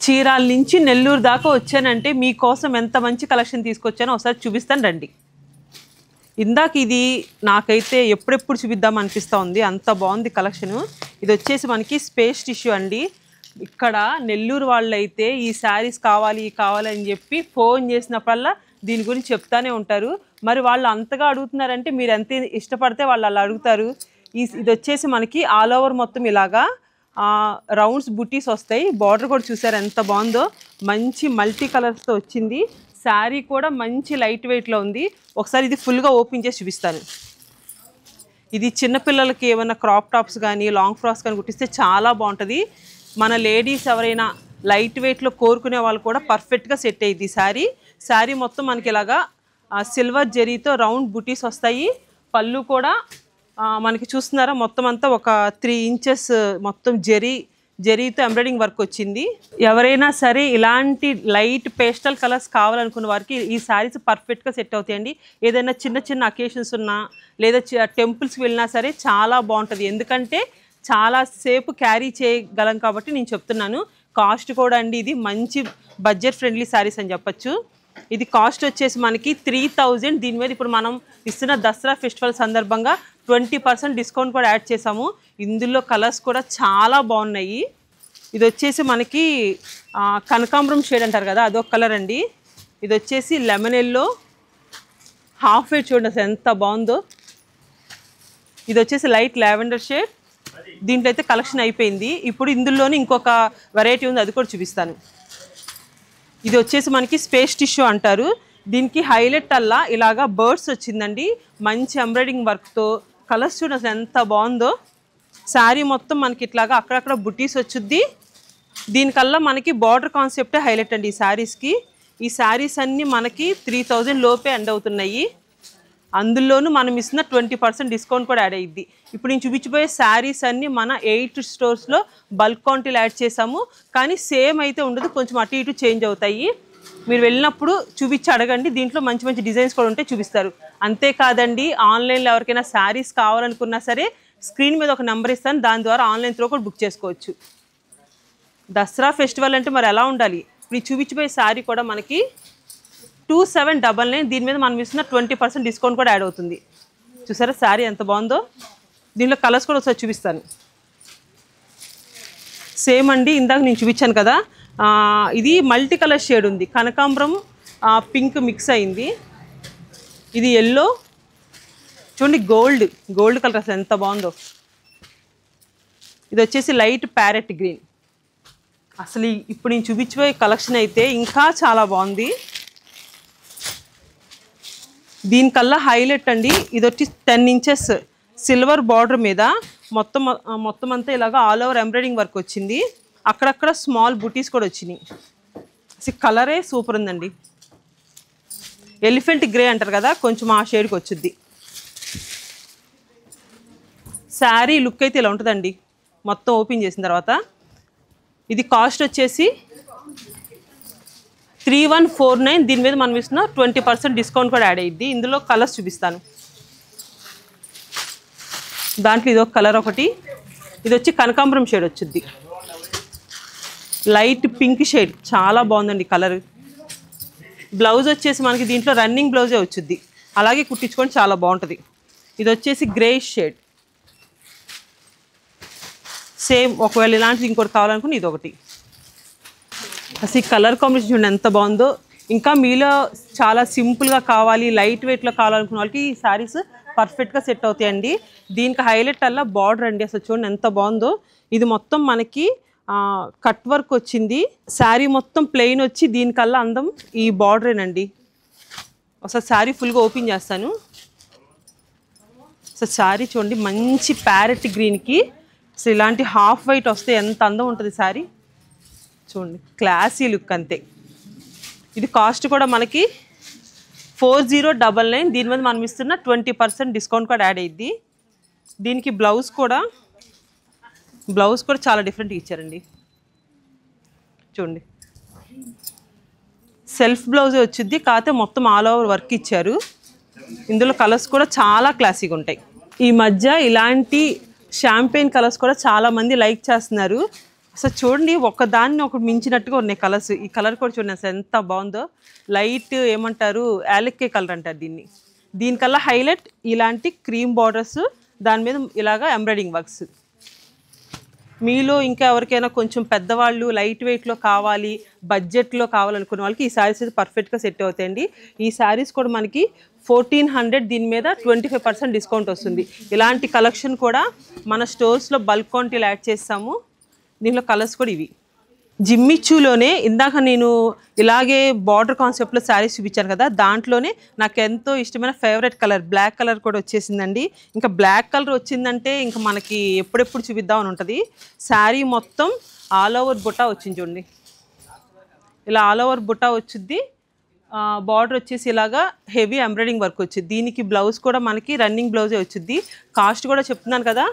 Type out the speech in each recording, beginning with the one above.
చీరాల నుంచి నెల్లూరు దాకా వచ్చానంటే మీకోసం ఎంత మంచి కలెక్షన్ తీసుకొచ్చానో ఒకసారి చూపిస్తాను రండి. ఇందాక ఇది నాకైతే ఎప్పుడెప్పుడు చూపిద్దాం అనిపిస్తూ ఉంది, అంత బాగుంది కలెక్షను. ఇది వచ్చేసి మనకి స్పేస్ టిష్యూ అండి. ఇక్కడ నెల్లూరు వాళ్ళు అయితే ఈ శారీస్ కావాలని చెప్పి ఫోన్ చేసినప్పుడల్లా దీని గురించి చెప్తానే ఉంటారు. మరి వాళ్ళు అంతగా అడుగుతున్నారంటే మీరు ఎంత ఇష్టపడితే వాళ్ళు అలా అడుగుతారు. ఇది వచ్చేసి మనకి ఆల్ ఓవర్ మొత్తం ఇలాగా రౌండ్స్ బుటీస్ వస్తాయి. బార్డర్ కూడా చూసారు ఎంత బాగుందో, మంచి మల్టీ కలర్స్తో వచ్చింది. శారీ కూడా మంచి లైట్ వెయిట్లో ఉంది. ఒకసారి ఇది ఫుల్గా ఓపెన్ చేసి చూపిస్తాను. ఇది చిన్నపిల్లలకి ఏమైనా క్రాప్ టాప్స్ కానీ లాంగ్ ఫ్రాక్స్ కానీ కుట్టిస్తే చాలా బాగుంటుంది. మన లేడీస్ ఎవరైనా లైట్ వెయిట్లో కోరుకునే వాళ్ళు కూడా పర్ఫెక్ట్గా సెట్ అయ్యింది శారీ. శారీ మొత్తం మనకి ఇలాగా సిల్వర్ జరీతో రౌండ్ బుటీస్ వస్తాయి. పళ్ళు కూడా మనకి చూస్తున్నారా మొత్తం అంతా ఒక 3 ఇంచెస్ మొత్తం జరీతో ఎంబ్రాయిడింగ్ వర్క్ వచ్చింది. ఎవరైనా సరే ఇలాంటి లైట్ పేస్టల్ కలర్స్ కావాలనుకున్న వారికి ఈ శారీస్ పర్ఫెక్ట్గా సెట్ అవుతాయండి. ఏదైనా చిన్న చిన్న అకేషన్స్ ఉన్నా లేదా టెంపుల్స్కి వెళ్ళినా సరే చాలా బాగుంటుంది. ఎందుకంటే చాలా సేపు క్యారీ చేయగలం కాబట్టి నేను చెప్తున్నాను. కాస్ట్ కూడా అండి ఇది మంచి బడ్జెట్ ఫ్రెండ్లీ శారీస్ అని చెప్పచ్చు. ఇది కాస్ట్ వచ్చేసి మనకి 3000. దీని మీద ఇప్పుడు మనం ఇస్తున్న దసరా ఫెస్టివల్ సందర్భంగా 20% డిస్కౌంట్ కూడా యాడ్ చేసాము. ఇందులో కలర్స్ కూడా చాలా బాగున్నాయి. ఇది వచ్చేసి మనకి కనకాంబరం షేడ్ అంటారు కదా, అదొక కలర్ అండి. ఇది వచ్చేసి లెమన్ ఎల్లో హాఫ్ వైట్ చూడండి అసలు ఎంత బాగుందో. ఇది వచ్చేసి లైట్ లావెండర్ షేడ్. దీంట్లో అయితే కలెక్షన్ అయిపోయింది. ఇప్పుడు ఇందులోనే ఇంకొక వెరైటీ ఉంది, అది కూడా చూపిస్తాను. ఇది వచ్చేసి మనకి స్పేస్ టిష్యూ అంటారు. దీనికి హైలైట్ అల్లా ఇలాగా బర్డ్స్ వచ్చిందండి, మంచి ఎంబ్రాయిడింగ్ వర్క్తో. కలర్స్ చూడండి అసలు ఎంత బాగుందో. శారీ మొత్తం మనకి ఇట్లాగా అక్కడక్కడ బుటీస్ వచ్చుద్ది. దీనికల్లా మనకి బార్డర్ కాన్సెప్టే హైలైట్ అండి ఈ శారీస్కి. ఈ శారీస్ అన్నీ మనకి 3000 లోపే ఎండ్ అవుతున్నాయి. అందులోనూ మనం ఇస్తున్న 20% డిస్కౌంట్ కూడా యాడ్ అయ్యిద్ది. ఇప్పుడు నేను చూపించబోయే శారీస్ అన్నీ మన 8 స్టోర్స్లో బల్క్ క్వాంటిటీలు యాడ్ చేసాము. కానీ సేమ్ అయితే ఉండదు, కొంచెం అటు ఇటు చేంజ్ అవుతాయి. మీరు వెళ్ళినప్పుడు చూపించి అడగండి, దీంట్లో మంచి మంచి డిజైన్స్ కూడా ఉంటే చూపిస్తారు. అంతేకాదండి, ఆన్లైన్లో ఎవరికైనా శారీస్ కావాలనుకున్నా సరే స్క్రీన్ మీద ఒక నెంబర్ ఇస్తాను, దాని ద్వారా ఆన్లైన్ త్రూ కూడా బుక్ చేసుకోవచ్చు. దసరా ఫెస్టివల్ అంటే మరి ఎలా ఉండాలి. ఇప్పుడు చూపించబోయే శారీ కూడా మనకి 2799. దీని మీద మనం ఇస్తున్న 20% డిస్కౌంట్ కూడా యాడ్ అవుతుంది. చూసారా శారీ ఎంత బాగుందో. దీనిలో కలర్స్ కూడా ఒకసారి చూపిస్తాను. సేమ్ అండి, ఇందాక నేను చూపించాను కదా, ఇది మల్టీ కలర్ షేడ్ ఉంది. కనకాంబరం పింక్ మిక్స్ అయింది. ఇది ఎల్లో చూడండి, గోల్డ్ కలర్ అసలు ఎంత బాగుందో. ఇది వచ్చేసి లైట్ ప్యారెట్ గ్రీన్. అసలు ఇప్పుడు నేను చూపించబోయే కలెక్షన్ అయితే ఇంకా చాలా బాగుంది. దీనికల్లా హైలైట్ అండి, ఇది వచ్చి 10 ఇంచెస్ సిల్వర్ బార్డర్ మీద మొత్తం అంతా ఇలాగా ఆల్ ఓవర్ ఎంబ్రాయిడింగ్ వర్క్ వచ్చింది. అక్కడక్కడ స్మాల్ బుటీస్ కూడా వచ్చినాయి. అసలు కలరే సూపర్ ఉందండి. ఎలిఫెంట్ గ్రే అంటారు కదా, కొంచెం ఆ షేడ్కి వచ్చింది. శారీ లుక్ అయితే ఇలా ఉంటుందండి మొత్తం ఓపెన్ చేసిన తర్వాత. ఇది కాస్ట్ వచ్చేసి 3149. దీని మీద మనం ఇస్తున్న 20% డిస్కౌంట్ కూడా యాడ్ అయ్యిద్ది. ఇందులో కలర్స్ చూపిస్తాను. దాంట్లో ఇదొక కలర్ ఒకటి. ఇది వచ్చి కనకాంబరం షేడ్ వచ్చింది, లైట్ పింక్ షేడ్, చాలా బాగుందండి కలర్. బ్లౌజ్ వచ్చేసి మనకి దీంట్లో రన్నింగ్ బ్లౌజే వచ్చింది, అలాగే కుట్టించుకొని చాలా బాగుంటుంది. ఇది వచ్చేసి గ్రే షేడ్. సేమ్ ఒకవేళ ఇలాంటిది ఇంకోటి కావాలనుకుని ఇది ఒకటి. అసలు ఈ కలర్ కాంబినేషన్ చూడండి ఎంత బాగుందో. ఇంకా మీలో చాలా సింపుల్గా కావాలి, లైట్ వెయిట్లో కావాలనుకున్న వాళ్ళకి ఈ శారీస్ పర్ఫెక్ట్గా సెట్ అవుతాయండి. దీనికి హైలైట్ అలా బార్డర్ అండి, అసలు చూడండి ఎంత బాగుందో. ఇది మొత్తం మనకి కట్ వర్క్ వచ్చింది. శారీ మొత్తం ప్లెయిన్ వచ్చి దీనికల్లా అందం ఈ బార్డరేనండి. ఒకసారి శారీ ఫుల్గా ఓపెన్ చేస్తాను. అసలు శారీ చూడండి, మంచి ప్యారెట్ గ్రీన్కి అసలు ఇలాంటి హాఫ్ వైట్ వస్తే ఎంత అందం ఉంటుంది శారీ. చూడండి క్లాసీ లుక్ అంతే. ఇది కాస్ట్ కూడా మనకి 4099. దీని మీద మనం ఇస్తున్న 20% డిస్కౌంట్ కూడా యాడ్ అయ్యిద్ది. దీనికి బ్లౌజ్ కూడా చాలా డిఫరెంట్గా ఇచ్చారండి. చూడండి సెల్ఫ్ బ్లౌజే వచ్చింది, కాకపోతే మొత్తం ఆల్ ఓవర్ వర్క్ ఇచ్చారు. ఇందులో కలర్స్ కూడా చాలా క్లాసీగా ఉంటాయి. ఈ మధ్య ఇలాంటి షాంపెయిన్ కలర్స్ కూడా చాలామంది లైక్ చేస్తున్నారు. అసలు చూడండి, ఒకదాన్ని ఒకటి మించినట్టుగా ఉన్నాయి కలర్స్. ఈ కలర్ కూడా చూడండి అసలు ఎంత బాగుందో. లైట్ ఏమంటారు, యాలక్కే కలర్ అంటారు దీన్ని. దీనికల్లా హైలైట్ ఇలాంటి క్రీమ్ బార్డర్స్, దాని మీద ఇలాగా ఎంబ్రాయిడింగ్ వర్క్స్. మీలో ఇంకా ఎవరికైనా కొంచెం పెద్దవాళ్ళు లైట్ వెయిట్లో కావాలి, బడ్జెట్లో కావాలనుకున్న వాళ్ళకి ఈ శారీస్ అయితే పర్ఫెక్ట్గా సెట్ అవుతాయండి. ఈ శారీస్ కూడా మనకి 1400, దీని మీద 25% డిస్కౌంట్ వస్తుంది. ఇలాంటి కలెక్షన్ కూడా మన స్టోర్స్లో బల్క్ క్వాంటిటీలో యాడ్ చేస్తాము. దీనిలో కలర్స్ కూడా ఇవి. జిమ్మిచ్చులోనే ఇందాక నేను ఇలాగే బార్డర్ కాన్సెప్ట్లో శారీస్ చూపించాను కదా, దాంట్లోనే నాకు ఎంతో ఇష్టమైన ఫేవరెట్ కలర్ బ్లాక్ కలర్ కూడా వచ్చేసిందండి. ఇంకా బ్లాక్ కలర్ వచ్చిందంటే ఇంకా మనకి ఎప్పుడెప్పుడు చూపిద్దామని ఉంటుంది. శారీ మొత్తం ఆల్ ఓవర్ బుట్టా వచ్చింది చూడండి, ఇలా ఆల్ ఓవర్ బుట్టా వచ్చింది. బార్డర్ వచ్చేసి ఇలాగా హెవీ ఎంబ్రాయిడింగ్ వర్క్ వచ్చింది. దీనికి బ్లౌజ్ కూడా మనకి రన్నింగ్ బ్లౌజే వచ్చింది. కాస్ట్ కూడా చెప్తున్నాను కదా,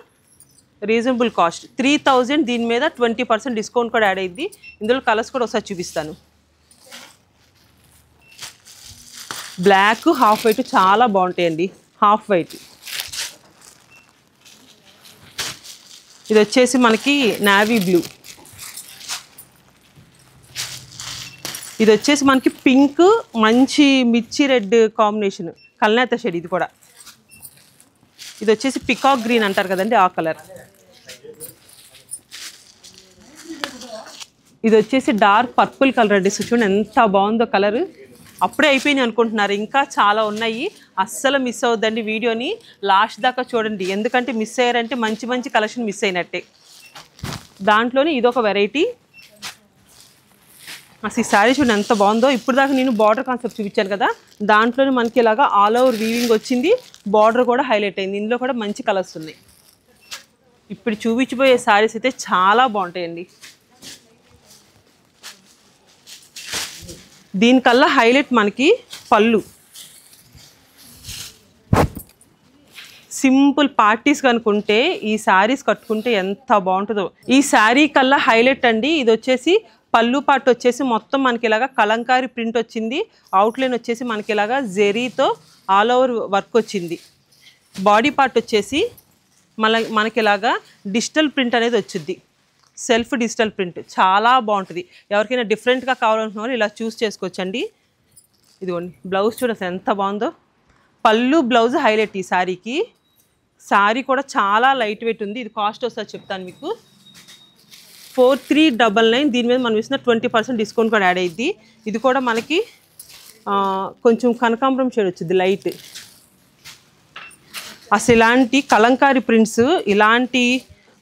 రీజనబుల్ కాస్ట్ 3000. దీని మీద 20% డిస్కౌంట్ కూడా యాడ్ అయ్యింది. ఇందులో కలర్స్ కూడా ఒకసారి చూపిస్తాను. బ్లాక్, హాఫ్ వైట్ చాలా బాగుంటాయండి. హాఫ్ వైట్ ఇది వచ్చేసి మనకి నావీ బ్లూ, ఇది వచ్చేసి మనకి పింక్, మంచి మిర్చి రెడ్ కాంబినేషన్, కల్నేత షేడ్. ఇది కూడా ఇది వచ్చేసి పికాక్ గ్రీన్ అంటారు కదండి, ఆ కలర్. ఇది వచ్చేసి డార్క్ పర్పుల్ కలర్ అండి. చూడండి ఎంత బాగుందో కలర్. అప్పుడే అయిపోయినాయి అనుకుంటున్నారు, ఇంకా చాలా ఉన్నాయి. అస్సలు మిస్ అవుద్దండి వీడియోని, లాస్ట్ దాకా చూడండి. ఎందుకంటే మిస్ అయ్యారంటే మంచి మంచి కలెక్షన్ మిస్ అయినట్టే. దాంట్లోనే ఇదొక వెరైటీ. అసలు ఈ శారీ చూడండి ఎంత బాగుందో. ఇప్పుడు దాకా నేను బార్డర్ కాన్సెప్ట్ చూపించాను కదా, దాంట్లోనే మనకి ఇలాగా ఆల్ ఓవర్ వీవింగ్ వచ్చింది. బార్డర్ కూడా హైలైట్ అయింది. ఇందులో కూడా మంచి కలర్స్ ఉన్నాయి. ఇప్పుడు చూపించిపోయే శారీస్ అయితే చాలా బాగుంటాయండి. దీనికల్లా హైలైట్ మనకి పళ్ళు. సింపుల్ పార్టీస్ కనుకుంటే ఈ శారీస్ కట్టుకుంటే ఎంత బాగుంటుందో. ఈ శారీ కల్లా హైలైట్ అండి. ఇది వచ్చేసి పళ్ళు పార్ట్ వచ్చేసి మొత్తం మనకి ఇలాగా కలంకారీ ప్రింట్ వచ్చింది. అవుట్లైన్ వచ్చేసి మనకి ఇలాగా జెరీతో ఆల్ ఓవర్ వర్క్ వచ్చింది. బాడీ పార్ట్ వచ్చేసి మనకి ఇలాగా డిజిటల్ ప్రింట్ అనేది వచ్చింది. సెల్ఫ్ డిజిటల్ ప్రింట్ చాలా బాగుంటుంది. ఎవరికైనా డిఫరెంట్గా కావాలనుకున్న ఇలా చూస్ చేసుకోవచ్చండి. ఇదిగోండి బ్లౌజ్ చూడండి ఎంత బాగుందో. పళ్ళు బ్లౌజ్ హైలైట్ ఈ శారీకి. శారీ కూడా చాలా లైట్ వెయిట్ ఉంది. ఇది కాస్ట్ వస్తుంది చెప్తాను మీకు, 4399. దీని మీద మనం ఇస్తున్న 20% డిస్కౌంట్ కూడా యాడ్ అయ్యింది. ఇది కూడా మనకి కొంచెం కనకాంబరం షేడ్ వచ్చింది లైట్. అసలు ఇలాంటి కలంకారీ ప్రింట్స్ ఇలాంటి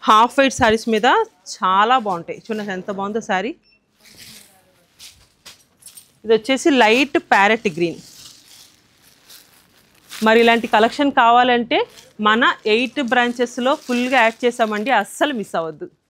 హాఫ్ వైట్ శారీస్ మీద చాలా బాగుంటాయి. చూడండి ఎంత బాగుందో శారీ. ఇది వచ్చేసి లైట్ ప్యారెట్ గ్రీన్. మరి ఇలాంటి కలెక్షన్ కావాలంటే మన 8 బ్రాంచెస్లో ఫుల్గా యాడ్ చేసామండి, అస్సలు మిస్ అవ్వద్దు.